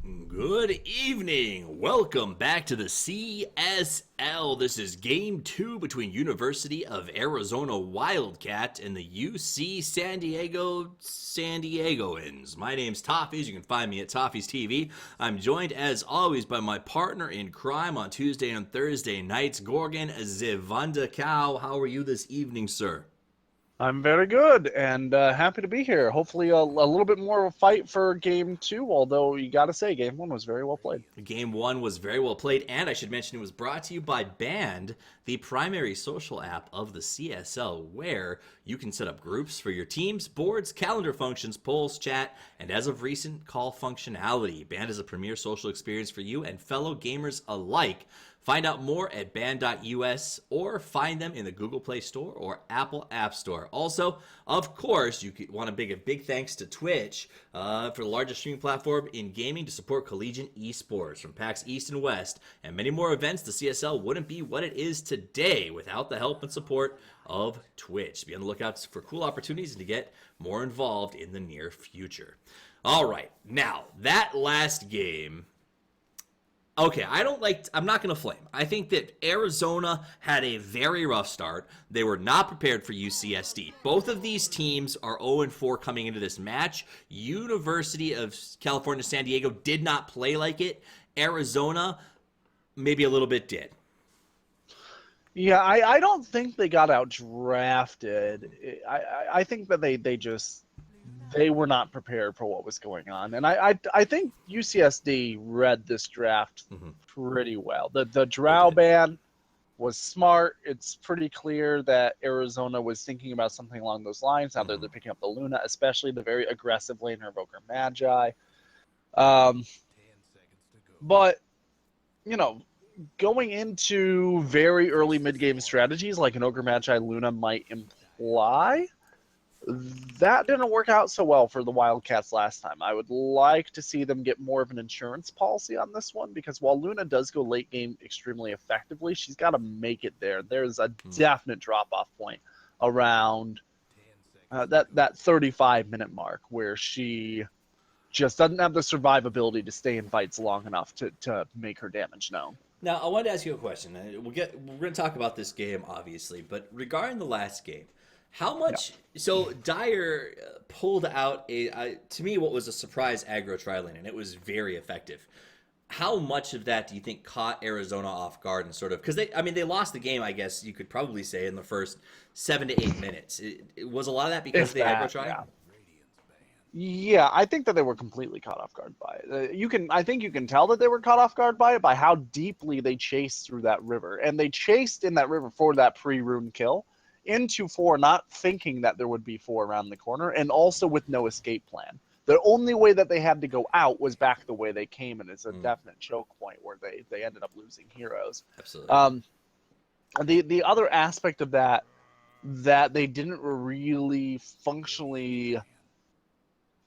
Good evening. Welcome back to the CSL. This is game 2 between University of Arizona Wildcat and the UC San Diegoans. My name's Toffees. You can find me at Toffees TV. I'm joined as always by my partner in crime on Tuesday and Thursday nights, Gorgon Zivandakau. How are you this evening, sir? I'm very good and happy to be here. Hopefully, a little bit more of a fight for game two, although you got to say, game one was very well played. Game 1 was very well played, and I should mention it was brought to you by Band, the primary social app of the CSL, where you can set up groups for your teams, boards, calendar functions, polls, chat, and as of recent, call functionality. Band is a premier social experience for you and fellow gamers alike. Find out more at band.us or find them in the Google Play Store or Apple App Store. Also, of course, you want to make a big thanks to Twitch for the largest streaming platform in gaming to support collegiate esports from PAX East and West and many more events. The CSL wouldn't be what it is today without the help and support of Twitch. Be on the lookout for cool opportunities to get more involved in the near future. All right, now that last game. Okay, I'm not going to flame. I think that Arizona had a very rough start. They were not prepared for UCSD. Both of these teams are 0-4 coming into this match. University of California, San Diego did not play like it. Arizona, maybe a little bit did. Yeah, I don't think they got out drafted. I think that they were not prepared for what was going on. And I think UCSD read this draft pretty well. The Drow ban was smart. It's pretty clear that Arizona was thinking about something along those lines. Now they're picking up the Luna, especially the very aggressive laner of Ogre Magi. But, going into very early mid-game strategies like an Ogre Magi Luna might imply, that didn't work out so well for the Wildcats last time. I would like to see them get more of an insurance policy on this one, because while Luna does go late game extremely effectively, she's got to make it there. There's a definite drop-off point around that 35-minute mark where she just doesn't have the survivability to stay in fights long enough to make her damage known. Now, I wanted to ask you a question. We're going to talk about this game, obviously, but regarding the last game, how much? Yeah. So Dyer pulled out to me what was a surprise aggro tri-lane, and it was very effective. How much of that do you think caught Arizona off guard and sort of because they lost the game, I guess you could probably say, in the first 7 to 8 minutes. It was a lot of that because of the aggro tri. Yeah, I think that they were completely caught off guard by it. I think you can tell that they were caught off guard by it by how deeply they chased through that river, and they chased in that river for that pre-rune kill into 4, not thinking that there would be 4 around the corner, and also with no escape plan. The only way that they had to go out was back the way they came, and it's a definite choke point where they ended up losing heroes. Absolutely. The other aspect of that they didn't really functionally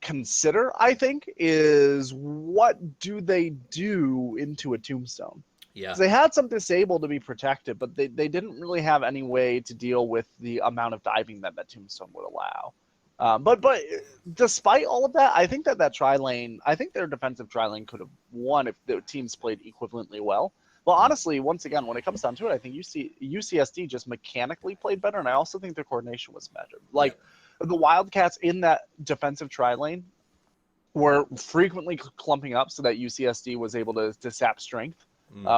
consider, I think, is what do they do into a tombstone? Yeah. They had some disable to be protected, but they didn't really have any way to deal with the amount of diving that tombstone would allow. But despite all of that, I think that tri-lane, I think their defensive tri-lane could have won if the teams played equivalently well. Well, honestly, once again, when it comes down to it, I think UCSD just mechanically played better, and I also think their coordination was better. Like, the Wildcats in that defensive tri-lane were frequently clumping up so that UCSD was able to sap strength.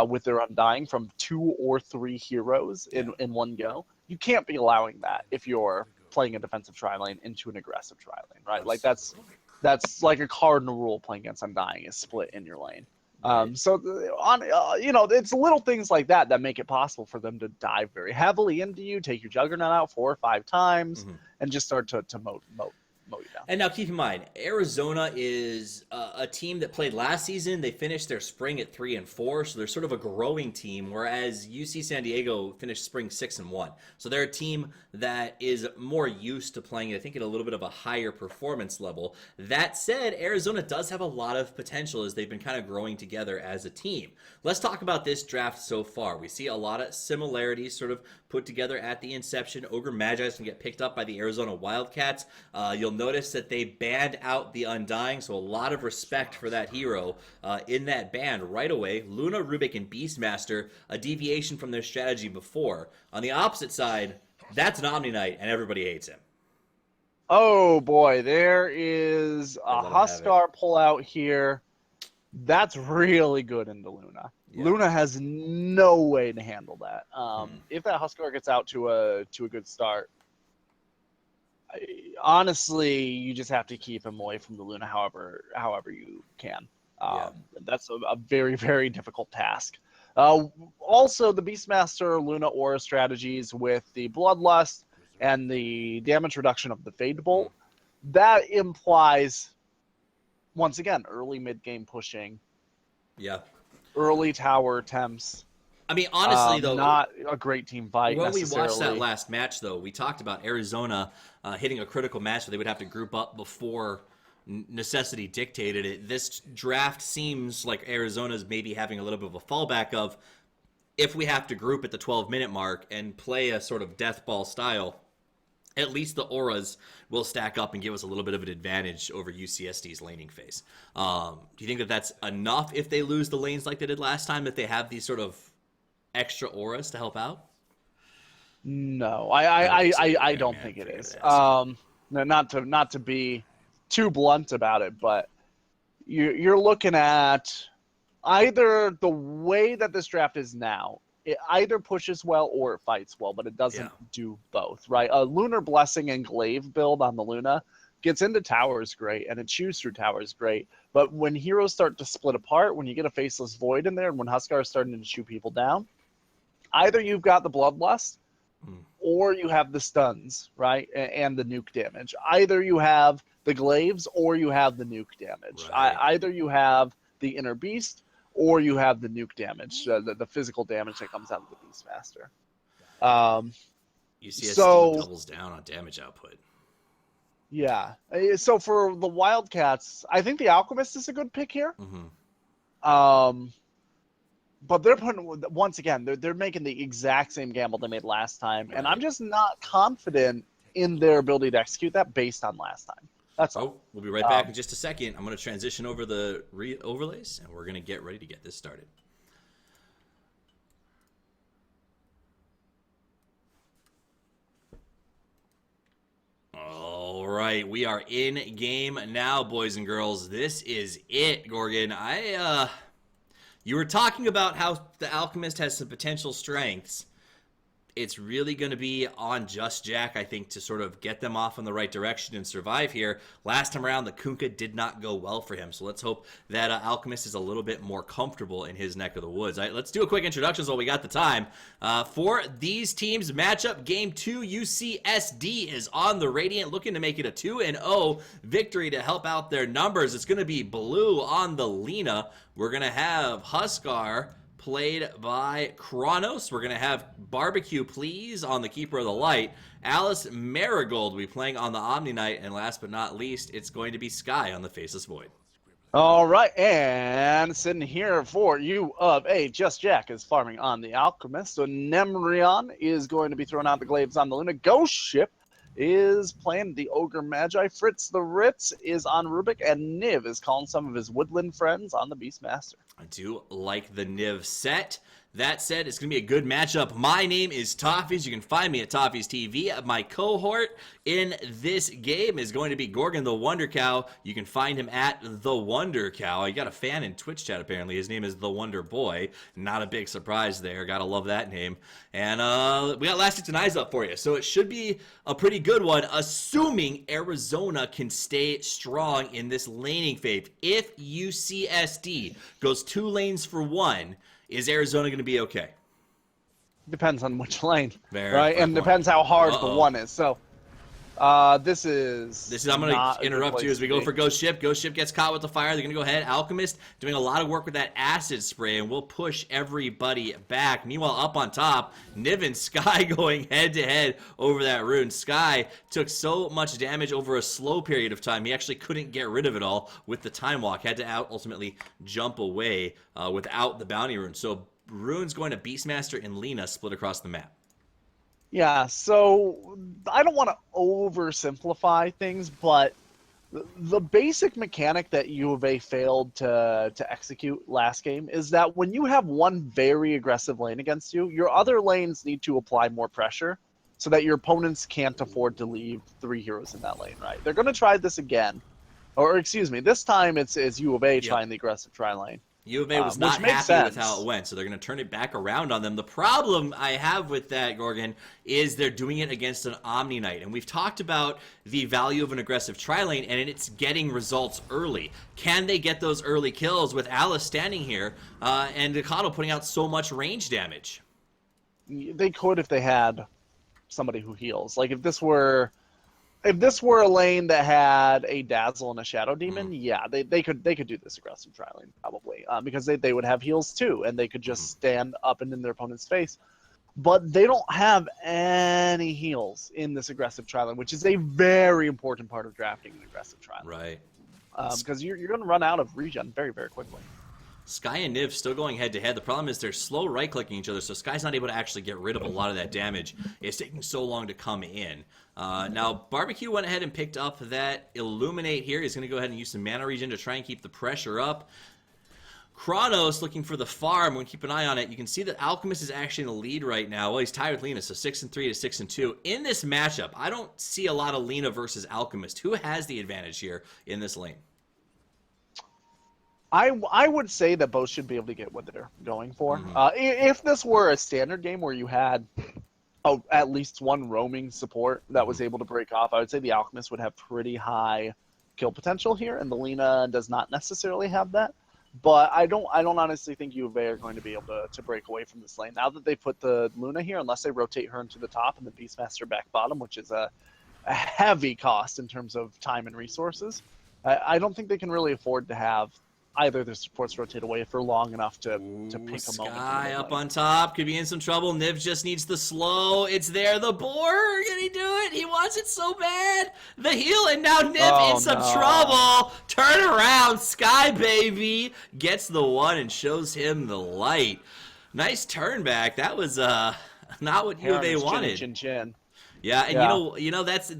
With their Undying from 2 or 3 heroes in one go. You can't be allowing that if you're playing a defensive tri-lane into an aggressive tri-lane, right? Like that's like a cardinal rule playing against Undying is split in your lane. So it's little things like that make it possible for them to dive very heavily into you, take your Juggernaut out 4 or 5 times, and just start to mow you down. And now keep in mind, Arizona is a team that played last season. They finished their spring at 3-4, so they're sort of a growing team, whereas UC San Diego finished spring 6-1. So they're a team that is more used to playing, I think, at a little bit of a higher performance level. That said, Arizona does have a lot of potential as they've been kind of growing together as a team. Let's talk about this draft so far. We see a lot of similarities sort of put together at the inception. Ogre Magi can get picked up by the Arizona Wildcats. You'll notice that they banned out the Undying, so a lot of respect for that hero in that ban right away. Luna, Rubik, and Beastmaster, a deviation from their strategy before. On the opposite side, that's an Omni Knight, and everybody hates him. Oh boy, there is a Huskar pullout here. That's really good into Luna. Yeah. Luna has no way to handle that. If that Huskar gets out to a good start, honestly, you just have to keep him away from the Luna however you can. That's a very, very difficult task. Also, the Beastmaster Luna Aura strategies with the Bloodlust and the damage reduction of the Fade Bolt, that implies, once again, early mid-game pushing. Yeah. Early tower attempts. I mean, honestly, though, not a great team fight. When we watched that last match, though, we talked about Arizona hitting a critical match where they would have to group up before necessity dictated it. This draft seems like Arizona's maybe having a little bit of a fallback of, if we have to group at the 12-minute mark and play a sort of death ball style, at least the auras will stack up and give us a little bit of an advantage over UCSD's laning phase. Do you think that that's enough if they lose the lanes like they did last time, that they have these sort of extra auras to help out? No, I don't think it is. No, not to be too blunt about it, but you're looking at either the way that this draft is now, it either pushes well or it fights well, but it doesn't do both, right? A Lunar Blessing and Glaive build on the Luna gets into towers great, and it chews through towers great. But when heroes start to split apart, when you get a Faceless Void in there, and when Huskar is starting to chew people down, either you've got the Bloodlust, or you have the stuns, right, and the nuke damage. Either you have the Glaives, or you have the nuke damage. Right. Either you have the Inner Beast, or you have the nuke damage, the physical damage that comes out of the Beastmaster. UCSD doubles down on damage output. Yeah. So for the Wildcats, I think the Alchemist is a good pick here. But they're putting, once again, they're making the exact same gamble they made last time, and I'm just not confident in their ability to execute that based on last time. That's all. We'll be right back in just a second. I'm going to transition over the overlays, and we're going to get ready to get this started. All right, we are in game now, boys and girls. This is it, Gorgon. You were talking about how the Alchemist has some potential strengths. It's really going to be on Just Jack, I think, to sort of get them off in the right direction and survive here. Last time around, the Kunkka did not go well for him, so let's hope that Alchemist is a little bit more comfortable in his neck of the woods. Let's do a quick introduction while we got the time. For these teams' matchup, Game 2, UCSD is on the Radiant, looking to make it a 2-0 victory to help out their numbers. It's going to be Blue on the Lina. We're going to have Huskar, played by Kronos. We're going to have Barbecue Please on the Keeper of the Light. Alice Marigold will be playing on the Omni Knight. And last but not least, it's going to be Sky on the Faceless Void. All right, and sitting here for you of A, Just Jack is farming on the Alchemist. So Nemrion is going to be throwing out the Glaives on the Luna. Ghost Ship is playing the Ogre Magi. Fritz the Ritz is on Rubik, and Niv is calling some of his woodland friends on the Beastmaster. I do like the Niv set. That said, it's going to be a good matchup. My name is Toffees. You can find me at Toffees TV. My cohort in this game is going to be Gorgon the Wonder Cow. You can find him at The Wonder Cow. You got a fan in Twitch chat, apparently. His name is The Wonder Boy. Not a big surprise there. Gotta love that name. And we got Last Hits and Eyes up for you. So it should be a pretty good one, assuming Arizona can stay strong in this laning phase. If UCSD goes 2 lanes for 1, is Arizona going to be okay? Depends on which lane, Very right? And depends how hard the one is. So this is I'm going to interrupt you as we go for Ghost Ship. Ghost Ship gets caught with the fire. They're going to go ahead. Alchemist doing a lot of work with that acid spray, and we'll push everybody back. Meanwhile, up on top, Niv and Sky going head-to-head over that rune. Sky took so much damage over a slow period of time, he actually couldn't get rid of it all with the Time Walk. Had to ultimately jump away without the bounty rune. So runes going to Beastmaster and Lina split across the map. Yeah, so I don't want to oversimplify things, but the basic mechanic that U of A failed to execute last game is that when you have one very aggressive lane against you, your other lanes need to apply more pressure so that your opponents can't afford to leave 3 heroes in that lane, right? They're going to try this again. Or excuse me, this time it's U of A Yep. trying the aggressive tri lane. U of A was Which not makes happy with how sense. it went, so they're going to turn it back around on them. The problem I have with that, Gorgon, is they're doing it against an Omni Knight. And we've talked about the value of an aggressive tri-lane, and it's getting results early. Can they get those early kills with Alice standing here and Decado putting out so much range damage? They could if they had somebody who heals. Like if this were a lane that had a Dazzle and a Shadow Demon, yeah, they could do this aggressive tri lane probably because they would have heals too, and they could just stand up and in their opponent's face. But they don't have any heals in this aggressive tri lane, which is a very important part of drafting an aggressive tri lane. Right. Because you're going to run out of regen very, very quickly. Sky and Niv still going head-to-head. The problem is they're slow right-clicking each other, so Sky's not able to actually get rid of a lot of that damage. It's taking so long to come in. Now, Barbecue went ahead and picked up that Illuminate here. He's going to go ahead and use some mana regen to try and keep the pressure up. Kronos looking for the farm. We'll keep an eye on it. You can see that Alchemist is actually in the lead right now. Well, he's tied with Lina, so 6-3 to 6-2. In this matchup, I don't see a lot of Lina versus Alchemist. Who has the advantage here in this lane? I would say that both should be able to get what they're going for. If this were a standard game where you had at least one roaming support that was able to break off, I would say the Alchemist would have pretty high kill potential here, and the Lina does not necessarily have that. But I don't honestly think U of A are going to be able to break away from this lane. Now that they put the Luna here, unless they rotate her into the top and the Beastmaster back bottom, which is a heavy cost in terms of time and resources, I don't think they can really afford to have either their supports rotate away for long enough to pick a moment. Sky up on top, could be in some trouble. Niv just needs the slow. It's there. The boar, can he do it? He wants it so bad. The heal, and now Niv in some trouble. Turn around, Sky baby gets the one and shows him the light. Nice turn back. That was not what U of A wanted. Chin. Yeah, and you know that's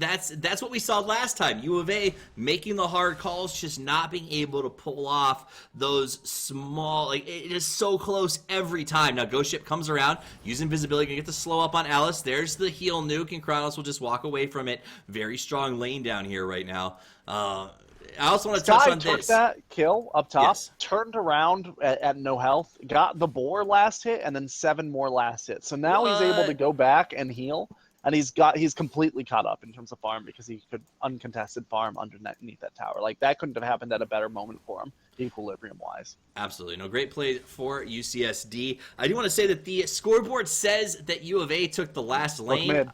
what we saw last time. U of A making the hard calls, just not being able to pull off those small. Like it is so close every time. Now Ghost Ship comes around, using invisibility, gonna get the slow up on Alice. There's the heal nuke, and Kronos will just walk away from it. Very strong lane down here right now. I also want to touch on took this. That kill up top, Yes. turned around at no health, got the boar last hit, and then 7 more last hits. So now he's able to go back and heal. And he's completely caught up in terms of farm because he could uncontested farm underneath that tower. Like that couldn't have happened at a better moment for him, equilibrium wise. Absolutely. No, great play for UCSD. I do want to say that the scoreboard says that U of A took the last lane. Mid.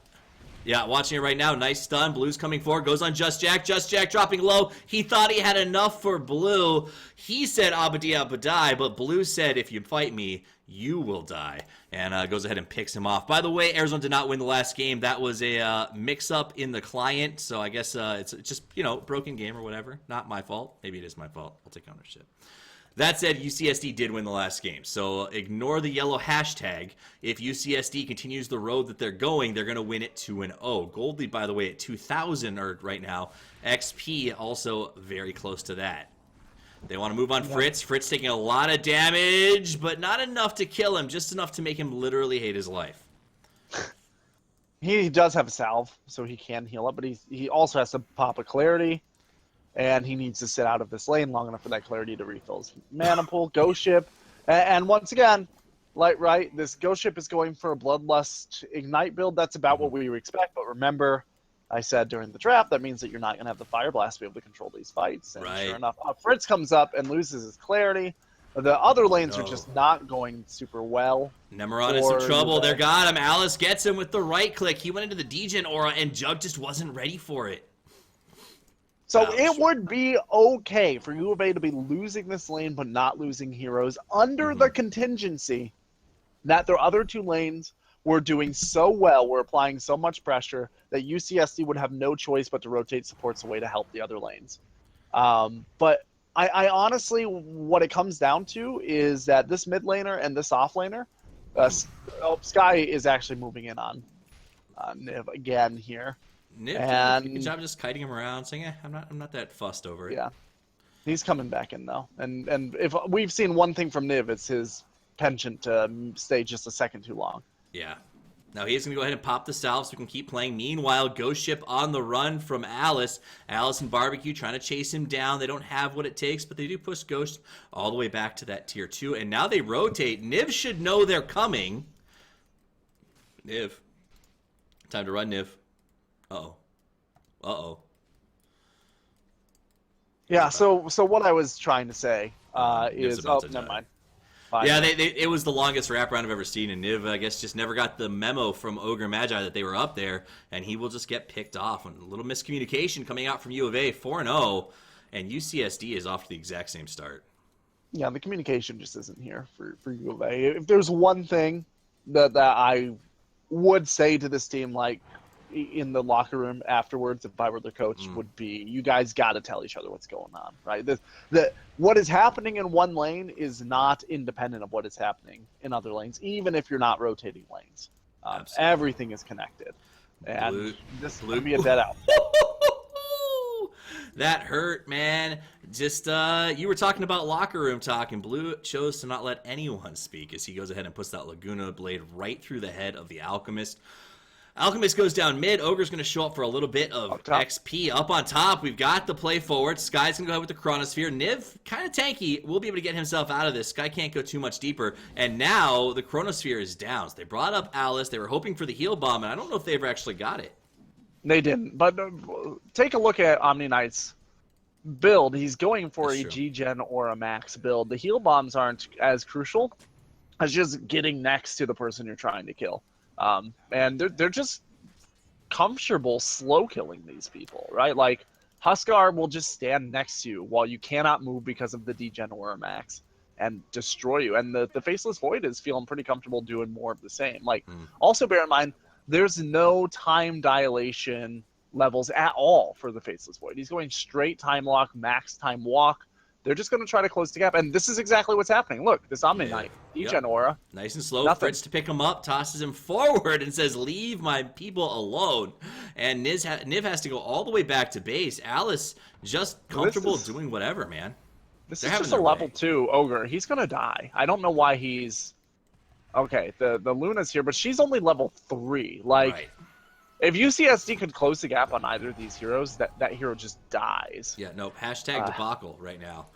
Yeah, watching it right now. Nice stun. Blue's coming forward. Goes on Just Jack. Just Jack dropping low. He thought he had enough for Blue. He said Abadi Abadai, but Blue said, if you fight me, you will die. And goes ahead and picks him off. By the way, Arizona did not win the last game. That was a mix-up in the client. So I guess it's just, broken game or whatever. Not my fault. Maybe it is my fault. I'll take ownership. That said, UCSD did win the last game, so ignore the yellow hashtag. If UCSD continues the road that they're going, they're going to win it 2-0. Gold lead, by the way, at 2,000 right now. XP also very close to that. They want to move on Fritz. Fritz taking a lot of damage, but not enough to kill him, just enough to make him literally hate his life. He does have a salve, so he can heal up, but he also has to pop a clarity. And he needs to sit out of this lane long enough for that clarity to refill his mana pool. Ghost Ship. And once again, this Ghost Ship is going for a Bloodlust Ignite build. That's about what we expect. But remember, I said during the draft, that means that you're not going to have the Fire Blast to be able to control these fights. And sure enough, Fritz comes up and loses his clarity. The other lanes are just not going super well. Nemeron in some trouble. They got him. Alice gets him with the right click. He went into the Degen aura, and Jug just wasn't ready for it. So it would be okay for U of A to be losing this lane but not losing heroes under the contingency that their other 2 lanes were doing so well, were applying so much pressure that UCSD would have no choice but to rotate supports away to help the other lanes. But I honestly, what it comes down to is that this mid laner and this off laner, Sky is actually moving in on. Niv again here. Niv And did a good job just kiting him around, saying, I'm not that fussed over it. yeah, he's coming back in though. And if we've seen one thing from Niv, it's his penchant to stay just a second too long. Yeah. Now he's going to go ahead and pop the salve so we can keep playing. Meanwhile, Ghost Ship on the run from Alice. Alice and Barbecue trying to chase him down. They don't have what it takes, but they do push Ghost all the way back to that tier 2. And now they rotate. Niv should know they're coming. Niv. Time to run, Niv. Uh-oh. Uh-oh. Yeah, so what I was trying to say is... Oh, never mind. Fine. Yeah, it was the longest wraparound I've ever seen, and Niv, I guess, just never got the memo from Ogre Magi that they were up there, and he will just get picked off. And a little miscommunication coming out from U of A, 4-0, and UCSD is off to the exact same start. Yeah, the communication just isn't here for U of A. If there's one thing that I would say to this team, like, in the locker room afterwards, if I were the coach, would be, you guys got to tell each other what's going on, right? What is happening in one lane is not independent of what is happening in other lanes, even if you're not rotating lanes. Everything is connected, and this would be a dead out. That hurt, man. Just you were talking about locker room talk, and Blue chose to not let anyone speak as he goes ahead and puts that Laguna Blade right through the head of the Alchemist. Alchemist goes down mid. Ogre's going to show up for a little bit of XP. Up on top, we've got the play forward. Sky's going to go ahead with the Chronosphere. Niv, kind of tanky, will be able to get himself out of this. Sky can't go too much deeper. And now the Chronosphere is down. So they brought up Alice. They were hoping for the heal bomb, and I don't know if they ever actually got it. They didn't. But take a look at Omni Knight's build. He's going for a G-Gen or a max build. The heal bombs aren't as crucial as just getting next to the person you're trying to kill. And they're just comfortable slow killing these people, right? Like, Huskar will just stand next to you while you cannot move because of the Degen or Max and destroy you. And the Faceless Void is feeling pretty comfortable doing more of the same. Like, also bear in mind, there's no time dilation levels at all for the Faceless Void. He's going straight time lock, max time walk. They're just going to try to close the gap, and this is exactly what's happening. Look, this Omni Knight, Degen Aura. Nice and slow. Nothing. Fritz to pick him up, tosses him forward, and says, leave my people alone. And Niv has to go all the way back to base. Alice just comfortable doing whatever, man. This is just a level 2 Ogre. He's going to die. I don't know why he's... Okay, the Luna's here, but she's only level 3. Like, if UCSD could close the gap on either of these heroes, that hero just dies. Yeah, nope. Hashtag debacle right now.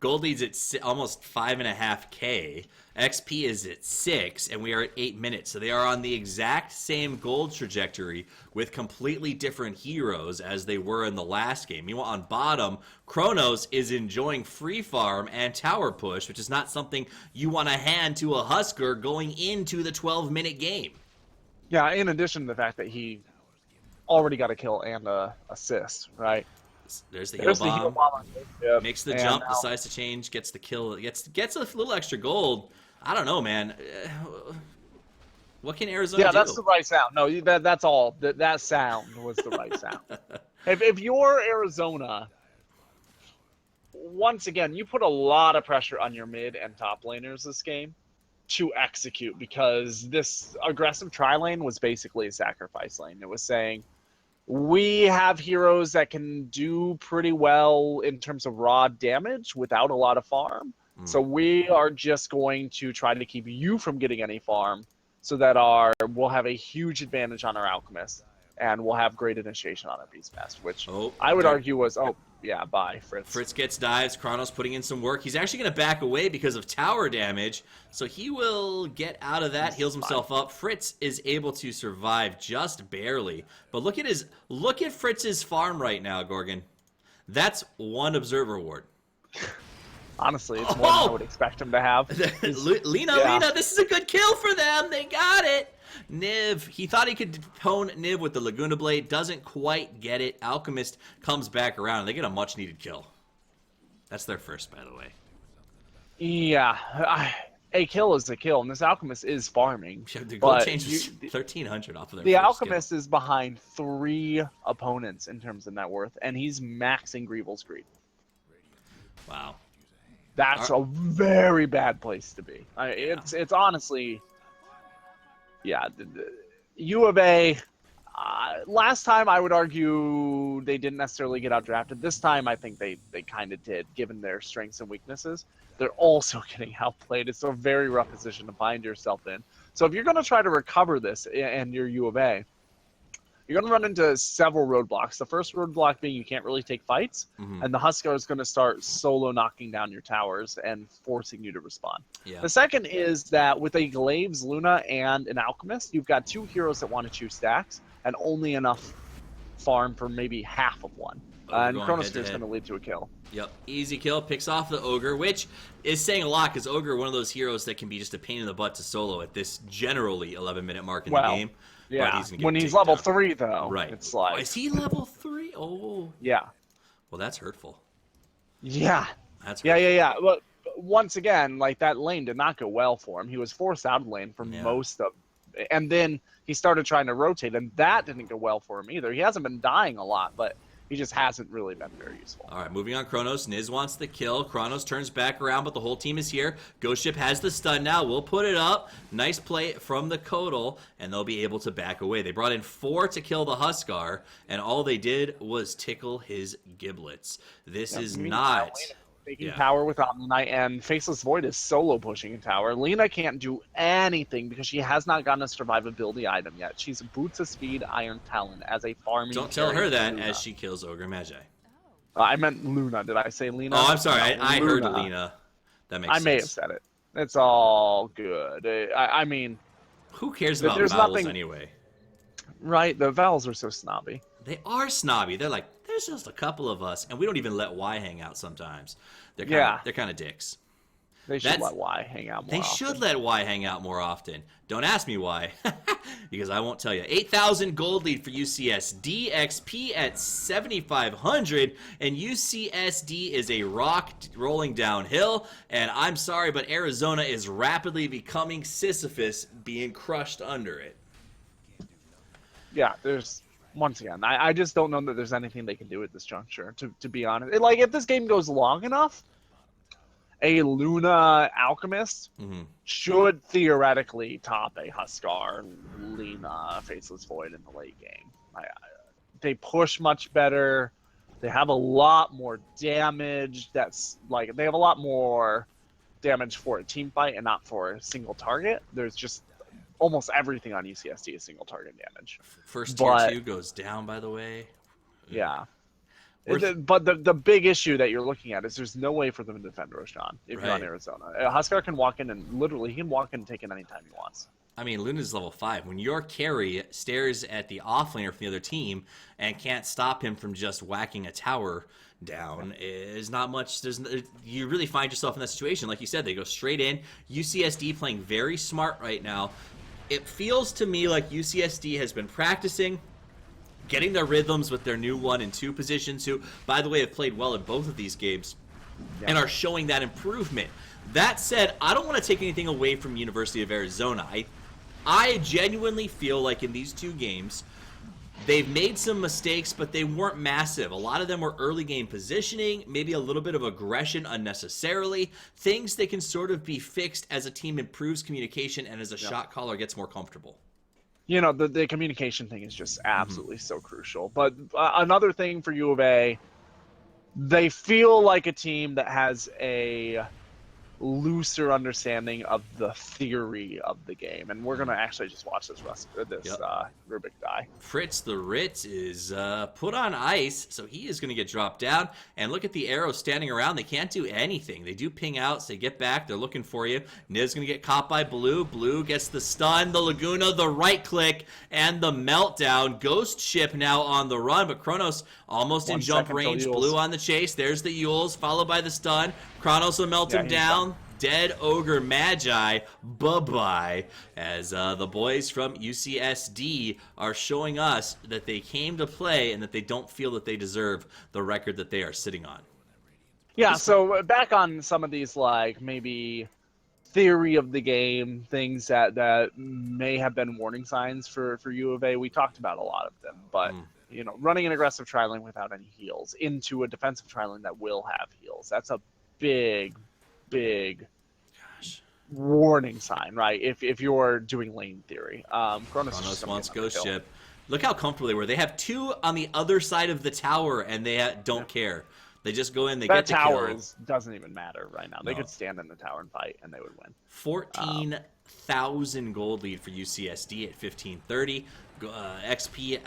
Gold leads at almost 5.5K. XP is at 6, and we are at 8 minutes. So they are on the exact same gold trajectory with completely different heroes as they were in the last game. Meanwhile, on bottom, Kronos is enjoying free farm and tower push, which is not something you want to hand to a Husker going into the 12-minute game. Yeah, in addition to the fact that he already got a kill and a assist, right? There's the heal bomb. Makes the jump, decides to change, gets the kill, gets a little extra gold. I don't know, man. What can Arizona do? Yeah, that's the right sound. No, that's all. That sound was the right sound. If you're Arizona, once again, you put a lot of pressure on your mid and top laners this game to execute, because this aggressive tri-lane was basically a sacrifice lane. It was saying, we have heroes that can do pretty well in terms of raw damage without a lot of farm. So we are just going to try to keep you from getting any farm so that we'll have a huge advantage on our Alchemist, and we'll have great initiation on our Beastmaster, which I would argue was, bye, Fritz. Fritz gets dives. Kronos putting in some work. He's actually going to back away because of tower damage, so he will get out of that, heals himself up. Fritz is able to survive just barely. But look at Fritz's farm right now, Gorgon. That's 1 observer ward. Honestly, it's more than I would expect him to have. Lena, this is a good kill for them. They got it. Niv, he thought he could pwn Niv with the Laguna Blade. Doesn't quite get it. Alchemist comes back around, and they get a much-needed kill. That's their first, by the way. Yeah. A kill is a kill, and this Alchemist is farming. The gold change was 1,300 off of their The Alchemist is behind 3 opponents in terms of net worth, and he's maxing Greevil's Greed. Wow. That's a very bad place to be. It's honestly, yeah. U of A, last time I would argue they didn't necessarily get outdrafted. This time I think they kind of did, given their strengths and weaknesses. They're also getting outplayed. It's a very rough position to find yourself in. So if you're going to try to recover this and you're U of A, you're going to run into several roadblocks. The first roadblock being you can't really take fights, and the Huskar is going to start solo knocking down your towers and forcing you to respond. Yeah. The second is that with a Glaives, Luna, and an Alchemist, you've got two heroes that want to choose stacks and only enough farm for maybe half of one. And Chronosphere is going to lead to a kill. Yep, easy kill, picks off the Ogre, which is saying a lot because Ogre, one of those heroes that can be just a pain in the butt to solo at this generally 11-minute mark in the game. Yeah, when he's level 3, though, right? It's like, is he level 3? Oh, yeah. Well, that's hurtful. Yeah, that's hurtful. Yeah. Well, once again, like that lane did not go well for him. He was forced out of lane for most of, and then he started trying to rotate, and that didn't go well for him either. He hasn't been dying a lot, but he just hasn't really been very useful. All right, moving on. Kronos. Niz wants the kill. Kronos turns back around, but the whole team is here. Ghost Ship has the stun now. We'll put it up. Nice play from the Kodal, and they'll be able to back away. They brought in 4 to kill the Huskar, and all they did was tickle his giblets. This is not... Taking tower with Omni-Knight, and Faceless Void is solo pushing in tower. Lena can't do anything because she has not gotten a survivability item yet. She's Boots of Speed, Iron Talon as a farming. Don't tell her that as she kills Ogre Magi. I meant Luna. Did I say Lena? Oh, I'm sorry. No, I heard Lena. That makes sense. I may have said it. It's all good. I mean, who cares about vowels anyway? Right? The vowels are so snobby. They are snobby. They're like, there's just a couple of us, and we don't even let Y hang out sometimes. They're kind of dicks. They should let Y hang out more often. They should let Y hang out more often. Don't ask me why, because I won't tell you. 8,000 gold lead for UCSD, XP at 7,500, and UCSD is a rock rolling downhill, and I'm sorry, but Arizona is rapidly becoming Sisyphus, being crushed under it. Yeah, once again, I just don't know that there's anything they can do at this juncture, to be honest. Like, if this game goes long enough, a Luna Alchemist should theoretically top a Huskar, Lena, Faceless Void in the late game. They push much better. They have a lot more damage. They have a lot more damage for a team fight and not for a single target. There's just almost everything on UCSD is single target damage. First tier 2 goes down, by the way. Yeah. But the big issue that you're looking at is there's no way for them to defend Roshan if you're on Arizona. Huskar can walk in and literally he can walk in and take it anytime he wants. I mean, Luna's level 5. When your carry stares at the offlaner from the other team and can't stop him from just whacking a tower down, is not much. You really find yourself in that situation. Like you said, they go straight in. UCSD playing very smart right now. It feels to me like UCSD has been practicing, getting their rhythms with their new 1 and 2 positions, who, by the way, have played well in both of these games and are showing that improvement. That said, I don't want to take anything away from University of Arizona. I genuinely feel like in these 2 games, they've made some mistakes, but they weren't massive. A lot of them were early game positioning, maybe a little bit of aggression unnecessarily, things that can sort of be fixed as a team improves communication and as a shot caller gets more comfortable. You know, the communication thing is just absolutely so crucial. But another thing for U of A, they feel like a team that has a looser understanding of the theory of the game, and we're gonna actually just watch this Rubik die. Fritz the Ritz is put on ice, so he is gonna get dropped down. And look at the arrows standing around. They can't do anything. They do ping outs. They get back. They're looking for you. Niz gonna get caught by Blue. Blue gets the stun, the Laguna, the right click, and the meltdown. Ghost Ship now on the run, but Kronos almost in jump range. Blue on the chase. There's the Yules, followed by the stun. Kronos will melt him down. Dead Ogre Magi, bye-bye, as the boys from UCSD are showing us that they came to play and that they don't feel that they deserve the record that they are sitting on. Yeah, so back on some of these, like, maybe theory of the game, things that may have been warning signs for U of A. We talked about a lot of them, but, you know, running an aggressive tri-lane without any heals into a defensive tri-lane that will have heals, that's a big warning sign, right? If you're doing lane theory. Kronos wants Ghost Ship. Look how comfortable they were. They have 2 on the other side of the tower, and they don't care. They just go in, they That get the tower kill. doesn't even matter right now. They No. could stand in the tower and fight, and they would win. 14,000 gold lead for UCSD at 1530. XP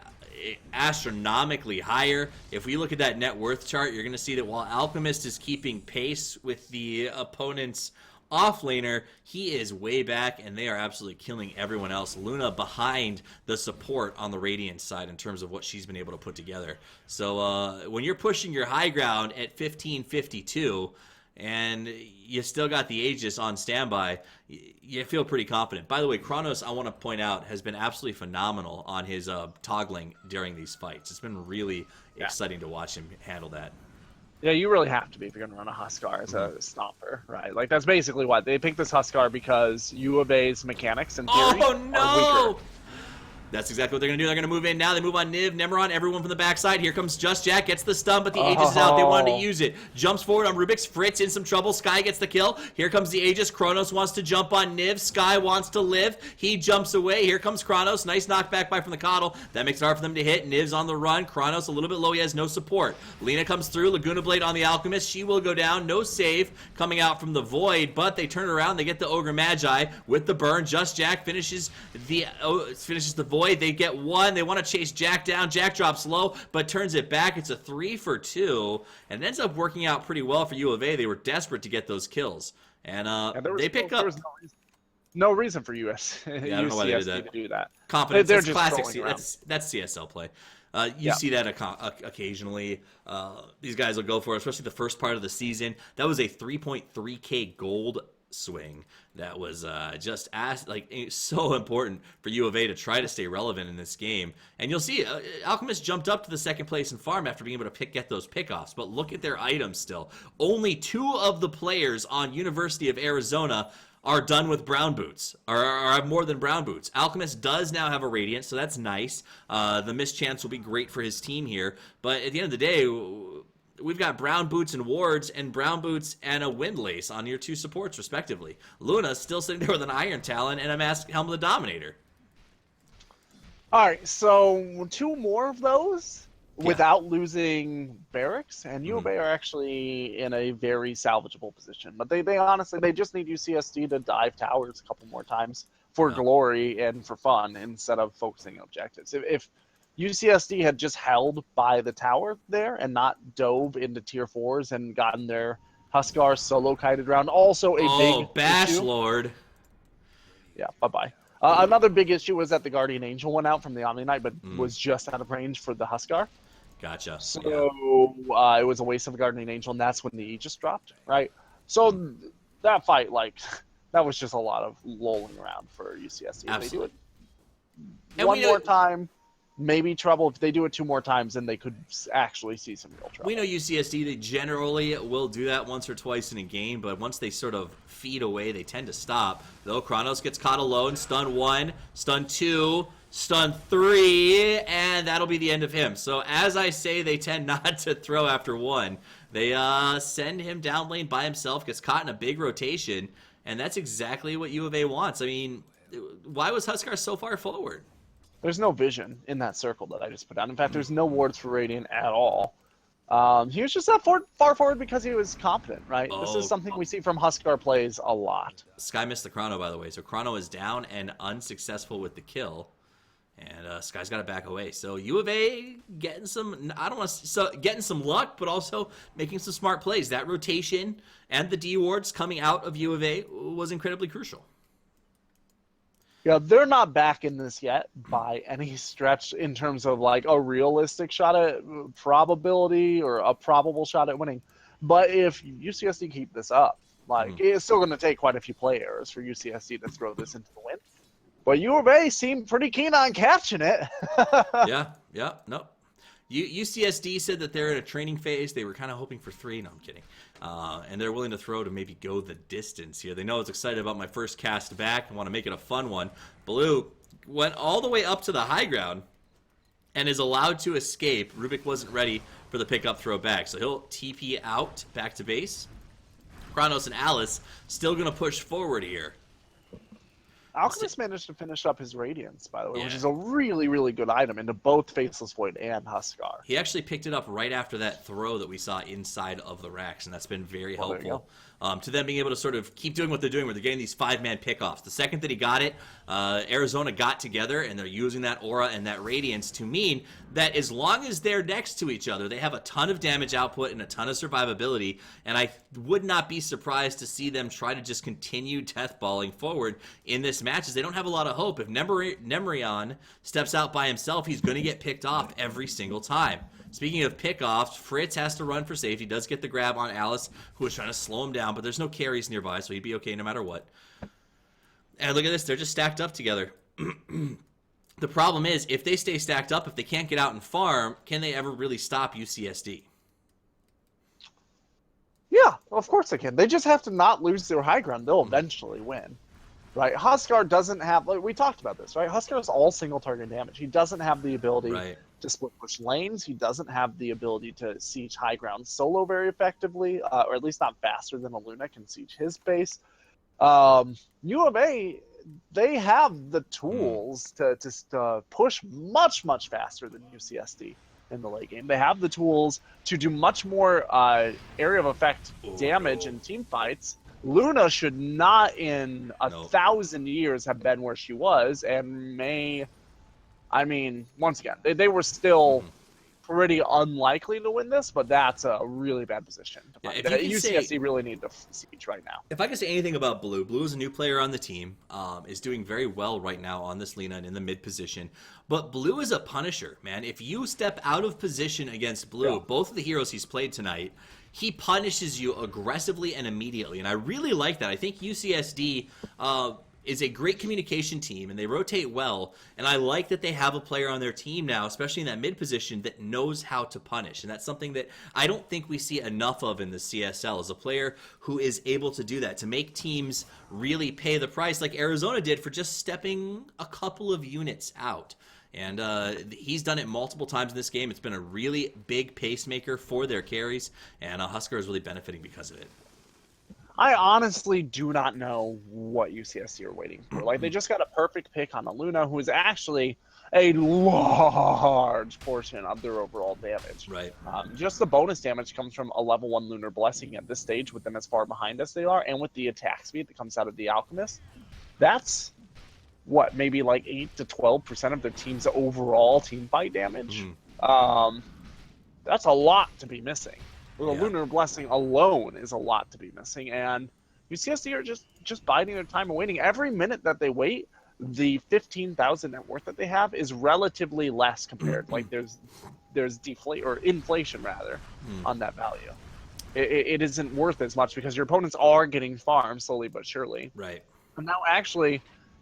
astronomically higher. If we look at that net worth chart, you're going to see that while Alchemist is keeping pace with the opponent's offlaner, he is way back, and they are absolutely killing everyone else. Luna behind the support on the Radiant side in terms of what she's been able to put together. So when you're pushing your high ground at 1552, and you still got the Aegis on standby, you feel pretty confident. By the way, Kronos, I want to point out, has been absolutely phenomenal on his toggling during these fights. It's been really exciting to watch him handle that. Yeah, you really have to be if you're going to run a Huskar as a stomper, right? Like, that's basically what they picked this Huskar, because U of A's mechanics in theory are weaker. That's exactly what they're going to do. They're going to move in now. They move on Niv, Nemeron, everyone from the backside. Here comes Just Jack, gets the stun, but the Aegis is out. They wanted to use it. Jumps forward on Rubik's. Fritz in some trouble. Sky gets the kill. Here comes the Aegis. Kronos wants to jump on Niv. Sky wants to live. He jumps away. Here comes Kronos. Nice knockback by from the Coddle. That makes it hard for them to hit. Niv's on the run. Kronos a little bit low. He has no support. Lena comes through. Laguna Blade on the Alchemist. She will go down. No save coming out from the Void, but they turn around. They get the Ogre Magi with the burn. Just Jack finishes the Void. They get one. They want to chase Jack down. Jack drops low, but turns it back. It's a 3 for 2, and it ends up working out pretty well for U of A. They were desperate to get those kills, and they pick up. There was no reason for US. Yeah, I don't know why they did that. To do that. Confidence. They're That's just classic. trolling That's CSL play. You see that occasionally. These guys will go for it, especially the first part of the season. That was a 3.3k gold swing that was just so important for U of A to try to stay relevant in this game. And you'll see Alchemist jumped up to the second place in farm after being able to get those pickoffs, but look at their items still. Only 2 of the players on University of Arizona are done with brown boots, or have more than brown boots. Alchemist does now have a Radiant, so that's nice. The mischance will be great for his team here, but at the end of the day, we've got brown boots and wards, and brown boots and a windlace on your 2 supports, respectively. Luna's still sitting there with an Iron Talon and a Mask Helm of the Dominator. All right, so 2 more of those without losing barracks, and U of A are actually in a very salvageable position. But they honestly, they just need UCSD to dive towers a couple more times for glory and for fun instead of focusing on objectives. If UCSD had just held by the tower there and not dove into tier 4s and gotten their Huskar solo kited round. Also a big Bash issue. Lord. Yeah, bye-bye. Another big issue was that the Guardian Angel went out from the Omni Knight, but was just out of range for the Huskar. Gotcha. So it was a waste of a Guardian Angel, and that's when the Aegis dropped, right? So that fight, that was just a lot of lolling around for UCSD. If they do it one more time, maybe trouble. If they do it 2 more times, then they could actually see some real trouble. We know UCSD, they generally will do that once or twice in a game, but once they sort of feed away, they tend to stop. Though Kronos gets caught alone, stun 1, stun 2, stun 3, and that'll be the end of him. So as I say, they tend not to throw after 1. They send him down lane by himself, gets caught in a big rotation, and that's exactly what U of A wants. I mean, why was Huskar so far forward? There's no vision in that circle that I just put down. In fact, there's no wards for Radiant at all. He was just that far forward because he was confident, right? This is something we see from Huskar plays a lot. Sky missed the Chrono, by the way. So Chrono is down and unsuccessful with the kill. And Sky's got to back away. So U of A getting some, getting some luck, but also making some smart plays. That rotation and the D wards coming out of U of A was incredibly crucial. Yeah, they're not back in this yet by any stretch in terms of a realistic shot at probability or a probable shot at winning. But if UCSD keep this up, it's still going to take quite a few play errors for UCSD to throw this into the win. But U of A seemed pretty keen on catching it. No. UCSD said that they're in a training phase. They were kind of hoping for 3. No, I'm kidding. And they're willing to throw to maybe go the distance here. They know I was excited about my first cast back and want to make it a fun one. Blue went all the way up to the high ground and is allowed to escape. Rubik wasn't ready for the pickup throw back, so he'll TP out back to base. Kronos and Alice still going to push forward here. Alchemist managed to finish up his Radiance, by the way, which Yeah. is a really, really good item into both Faceless Void and Huskar. He actually picked it up right after that throw that we saw inside of the racks, and that's been very Well, there you helpful to them being able to sort of keep doing what they're doing, where they're getting these 5-man pickoffs. The second that he got it, Arizona got together, and they're using that aura and that radiance to mean that as long as they're next to each other, they have a ton of damage output and a ton of survivability, and I would not be surprised to see them try to just continue deathballing forward in this match, as they don't have a lot of hope. If Nemrion steps out by himself, he's going to get picked off every single time. Speaking of pickoffs, Fritz has to run for safety. Does get the grab on Alice, who is trying to slow him down, but there's no carries nearby, so he'd be okay no matter what. And look at this. They're just stacked up together. The problem is, if they stay stacked up, if they can't get out and farm, can they ever really stop UCSD? Yeah, well, of course they can. They just have to not lose their high ground. They'll eventually win. Right? Huskar doesn't have, like, we talked about this, right? Huskar is all single target damage. He doesn't have the ability to split push lanes. He doesn't have the ability to siege high ground solo very effectively, or at least not faster than a Luna can siege his base. U of A, they have the tools to push much, much faster than UCSD in the late game. They have the tools to do much more area of effect damage in team fights. Luna should not in a 1,000 years have been where she was, and once again, they were still pretty unlikely to win this, but that's a really bad position to find. UCSD really need to siege right now. If I can say anything about Blue, Blue is a new player on the team, is doing very well right now on this Lina and in the mid position. But Blue is a punisher, man. If you step out of position against Blue, both of the heroes he's played tonight, he punishes you aggressively and immediately. And I really like that. I think UCSD is a great communication team, and they rotate well. And I like that they have a player on their team now, especially in that mid position, that knows how to punish. And that's something that I don't think we see enough of in the CSL, is a player who is able to do that, to make teams really pay the price like Arizona did for just stepping a couple of units out. And he's done it multiple times in this game. It's been a really big pacemaker for their carries, and Huskar is really benefiting because of it. I honestly do not know what UCSD are waiting for. Like, they just got a perfect pick on a Luna, who is actually a large portion of their overall damage. Right. Just the bonus damage comes from a level 1 Lunar Blessing at this stage, with them as far behind as they are, and with the attack speed that comes out of the Alchemist. That's what, maybe like 8 to 12% of their team's overall team fight damage. That's a lot to be missing. The Lunar Blessing alone is a lot to be missing, and UCSD are just biding their time and waiting. Every minute that they wait, the 15,000 net worth that they have is relatively less compared. Like, there's inflation rather on that value. It isn't worth as much because your opponents are getting farmed slowly but surely. Right. And now actually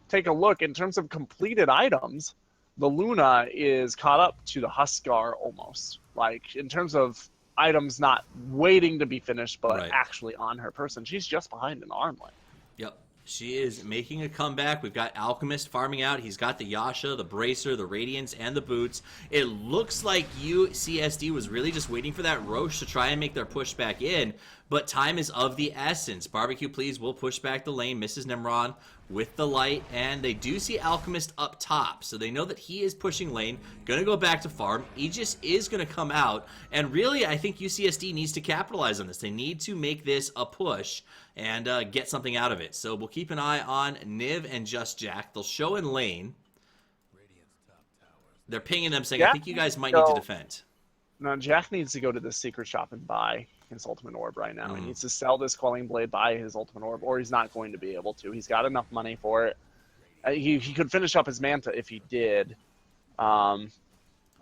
take a look in terms of completed items. The Luna is caught up to the Huskar almost. Like, in terms of items not waiting to be finished, but actually on her person, she's just behind an Armlet. Yep. She is making a comeback. We've got Alchemist farming out. He's got the Yasha, the Bracer, the Radiance, and the Boots. It looks like UCSD was really just waiting for that Roche to try and make their push back in, but time is of the essence. Barbecue Please will push back the lane, misses Nemron with the light, and they do see Alchemist up top, so they know that he is pushing lane, gonna go back to farm. Aegis is gonna come out, and really I think UCSD needs to capitalize on this. They need to make this a push and get something out of it. So we'll keep an eye on Niv and Just Jack. They'll show in lane. They're pinging them saying, I think you guys might need to defend. No, Jack needs to go to the secret shop and buy his ultimate orb right now. He needs to sell this Quelling Blade, buy his ultimate orb, or he's not going to be able to. He's got enough money for it. He could finish up his Manta if he did.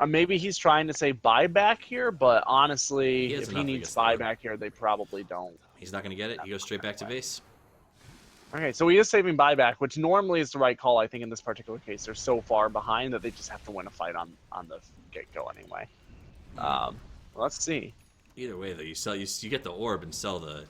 Maybe he's trying to say buyback here, but honestly, if he needs buyback here, they probably don't. He's not going to get it. He goes straight back to base. Okay, so he is saving buyback, which normally is the right call, I think, in this particular case. They're so far behind that they just have to win a fight on the get-go anyway. Let's see. Either way, though, you get the orb and sell the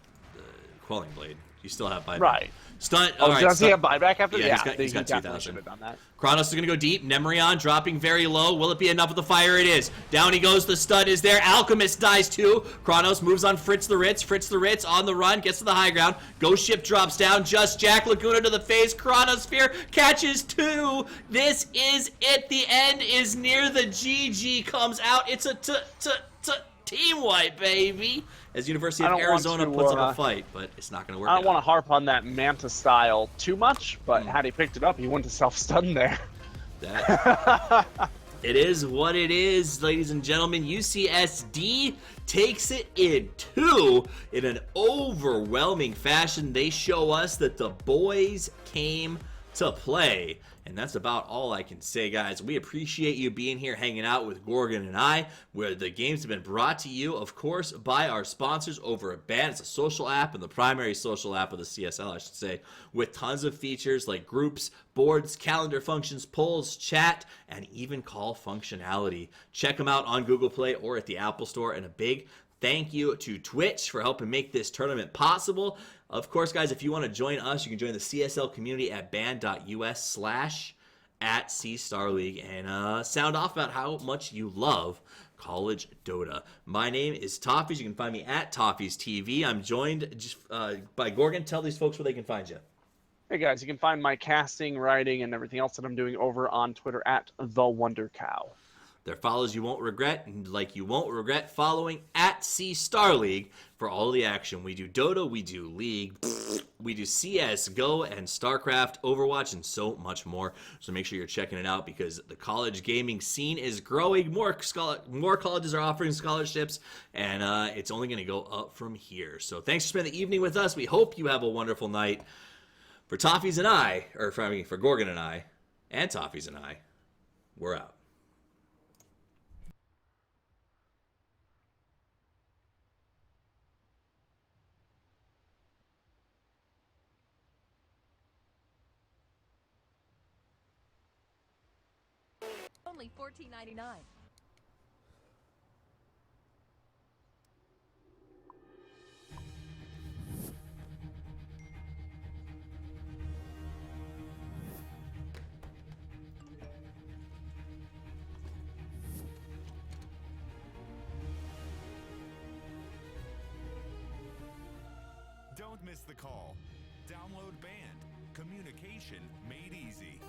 Quelling Blade. You still have buyback. Right. Stunt. Oh, all right, does he have buyback after? Yeah, Yeah, he's got he definitely 2,000. should have done that. Kronos is going to go deep. Nemrion dropping very low. Will it be enough of the fire? It is. Down he goes. The stun is there. Alchemist dies too. Kronos moves on Fritz the Ritz. Fritz the Ritz on the run. Gets to the high ground. Ghost ship drops down. Just Jack Laguna to the face. Chronosphere catches 2. This is it. The end is near. The GG comes out. It's a team wipe, baby. As University of Arizona puts up a fight, but it's not going to work. I don't want to harp on that Manta style too much, but had he picked it up, he wouldn't have self-stunned there. It is what it is, ladies and gentlemen. UCSD takes it in 2 in an overwhelming fashion. They show us that the boys came to play. And that's about all I can say, guys. We appreciate you being here, hanging out with Gorgon and I, where the games have been brought to you, of course, by our sponsors over at Band. It's a social app and the primary social app of the CSL, I should say, with tons of features like groups, boards, calendar functions, polls, chat, and even call functionality. Check them out on Google Play or at the Apple Store. And a big thank you to Twitch for helping make this tournament possible. Of course, guys, if you want to join us, you can join the CSL community at band.us/@CStarLeague and sound off about how much you love College Dota. My name is Toffees. You can find me at Toffees TV. I'm joined by Gorgon. Tell these folks where they can find you. Hey guys, you can find my casting, writing, and everything else that I'm doing over on Twitter at The Wonder Cow. Their follows you won't regret, and like you won't regret following at CStarLeague for all the action. We do Dota, we do League, we do CSGO and StarCraft, Overwatch, and so much more. So make sure you're checking it out because the college gaming scene is growing. More colleges are offering scholarships, and it's only going to go up from here. So thanks for spending the evening with us. We hope you have a wonderful night. For Toffees and I, or for Gorgon and I, and Toffees and I, we're out. Only $14.99. Don't miss the call. Download Band. Communication made easy.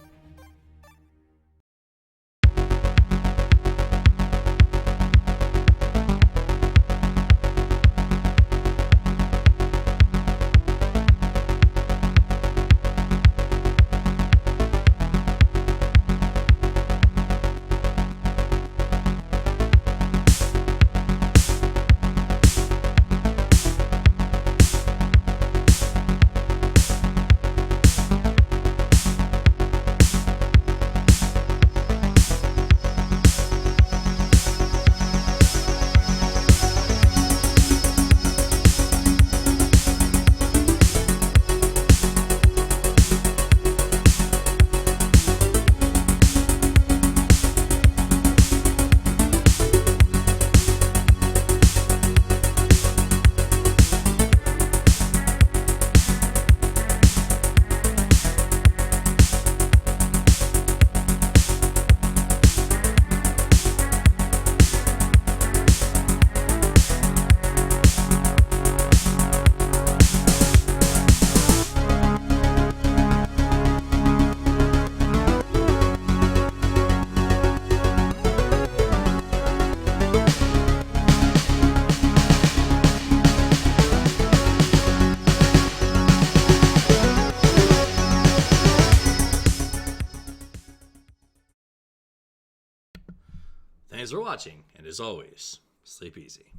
Thanks for watching, and as always, sleep easy.